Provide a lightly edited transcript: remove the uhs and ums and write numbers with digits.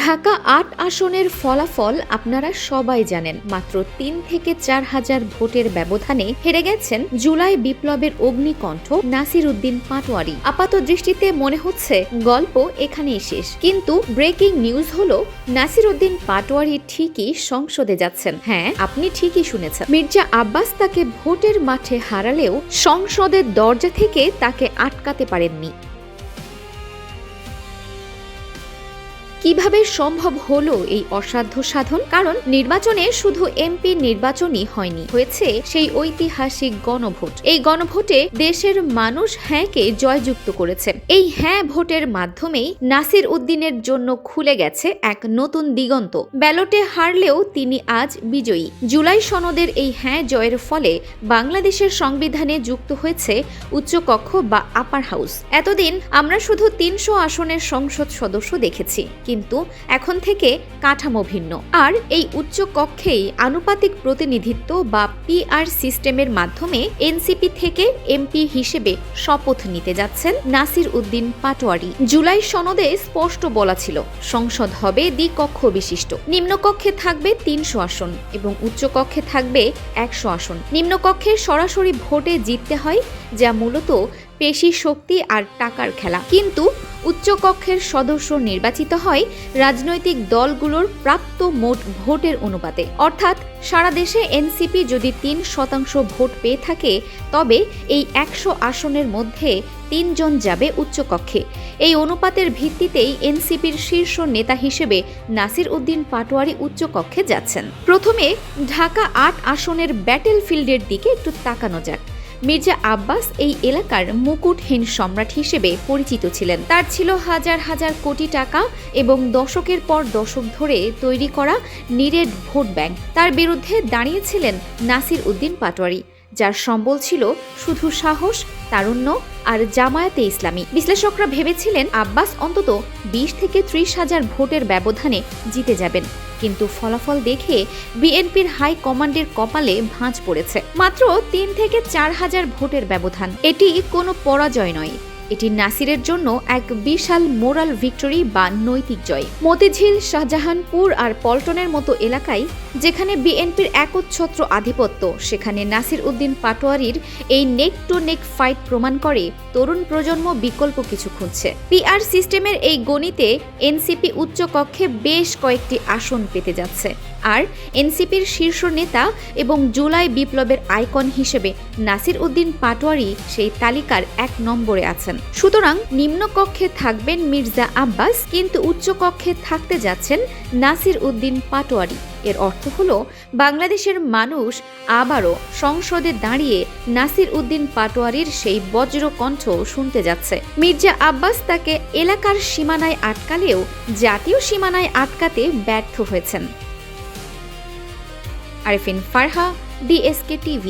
ঢাকা ৮ আসনের ফলাফল আপনারা সবাই জানেন। মাত্র ৩ থেকে ৪ হাজার ভোটের ব্যবধানে হেরে গেছেন জুলাই বিপ্লবের অগ্নিকণ্ঠ নাসির উদ্দিন পাটোয়ারি। আপাত দৃষ্টিতে মনে হচ্ছে গল্প এখানেই শেষ, কিন্তু ব্রেকিং নিউজ হলো নাসির উদ্দিন পাটোয়ারি ঠিকই সংসদে যাচ্ছেন। হ্যাঁ, আপনি ঠিকই শুনেছেন। মির্জা আব্বাস তাকে ভোটের মাঠে হারালেও সংসদের দরজা থেকে তাকে আটকাতে পারেননি। কিভাবে সম্ভব হলো এই অসাধ্য সাধন? কারণ নির্বাচনে শুধু এমপি নির্বাচনই হয়নি, হয়েছে সেই ঐতিহাসিক গণভোট। এই গণভোটে দেশের মানুষ হ্যাঁকে জয়যুক্ত করেছে। এই হ্যাঁ ভোটের মাধ্যমেই নাসির উদ্দিনের জন্য খুলে গেছে এক নতুন দিগন্ত। ব্যালটে হারলেও তিনি আজ বিজয়ী। জুলাই সনদের এই হ্যাঁ জয়ের ফলে বাংলাদেশের সংবিধানে যুক্ত হয়েছে উচ্চকক্ষ বা আপার হাউস। এতদিন আমরা শুধু ৩০০ আসনের সংসদ সদস্য দেখেছি, কিন্তু এখন থেকে কাঠামো ভিন্ন। আর এই উচ্চ কক্ষেই আনুপাতিক প্রতিনিধিত্ব বা পিআর সিস্টেমের মাধ্যমে এনসিপি থেকে এমপি হিসেবে শপথ নিতে যাচ্ছেন নাসির উদ্দিন পাটোয়ারি। জুলাই সনদে স্পষ্ট বলা ছিল সংসদ হবে দ্বিকক্ষ বিশিষ্ট। নিম্নকক্ষে থাকবে ৩০০ আসন এবং উচ্চকক্ষে থাকবে ১০০ আসন। নিম্নকক্ষে সরাসরি ভোটে জিততে হয়, যা মূলত পেশি শক্তি আর টাকার খেলা। কিন্তু উচ্চকক্ষের সদস্য নির্বাচিত হয় রাজনৈতিক দলগুলোর প্রাপ্ত মোট ভোটের অনুপাতে। অর্থাৎ সারা দেশে এনসিপি যদি ৩% ভোট পেয়ে থাকে, তবে এই ১০০ আসনের মধ্যে ৩ জন যাবে উচ্চকক্ষে। এই অনুপাতের ভিত্তিতেই এনসিপির শীর্ষ নেতা হিসেবে নাসির উদ্দিন পাটোয়ারি উচ্চকক্ষে যাচ্ছেন। প্রথমে ঢাকা ৮ আসনের ব্যাটেল ফিল্ডের দিকে একটু তাকানো যাক। মির্জা আব্বাস এই এলাকার মুকুটহীন সম্রাট হিসেবে পরিচিত ছিলেন। তার ছিল হাজার হাজার কোটি টাকা এবং দশকের পর দশক ধরে তৈরি করা নিরেট ভোট ব্যাংক। তার বিরুদ্ধে দাঁড়িয়েছিলেন নাসির উদ্দিন পাটোয়ারি, যার সম্বল ছিল শুধু সাহস, তারুণ্য আর জামায়াতে ইসলামী। বিশ্লেষকরা ভেবেছিলেন আব্বাস অন্তত ২০ থেকে ৩০ হাজার ভোটের ব্যবধানে জিতে যাবেন, কিন্তু ফলাফল দেখে বিএনপির হাই কমান্ডের কপালে ভাঁজ পড়েছে। মাত্র ৩ থেকে ৪ হাজার ভোটের ব্যবধান। এটি কোনো পরাজয় নয়, এটি নাসিরের জন্য এক বিশাল মোরাল ভিক্টরি বা নৈতিক জয়। মতিঝিল, শাহজাহানপুর আর পল্টনের মতো এলাকায় যেখানে বিএনপির একচ্ছত্র আধিপত্য, সেখানে নাসির উদ্দিন পাটোয়ারির এই নেক টু নেক ফাইট প্রমাণ করে তরুণ প্রজন্ম বিকল্প কিছু খুঁজছে। পিআর সিস্টেমের এই গণিতে এনসিপি উচ্চকক্ষে বেশ কয়েকটি আসন পেতে যাচ্ছে, আর এনসিপির শীর্ষ নেতা এবং জুলাই বিপ্লবের আইকন হিসেবে নাসির উদ্দিন পাটোয়ারি সেই তালিকার ১ নম্বরে আছেন। সুতরাং নিম্নকক্ষে থাকবেন মির্জা আব্বাস, কিন্তু উচ্চকক্ষে থাকতে যাচ্ছেন নাসির উদ্দিন পাটোয়ারি। এর অর্থ হলো বাংলাদেশের মানুষ আবারও সংসদে দাঁড়িয়ে নাসির উদ্দিন পাটোয়ারির সেই বজ্রকণ্ঠ শুনতে যাচ্ছে। মির্জা আব্বাস তাকে এলাকার সীমানায় আটকালেও জাতীয় সীমানায় আটকাতে ব্যর্থ হয়েছেন। Arifin Farha, DSK TV।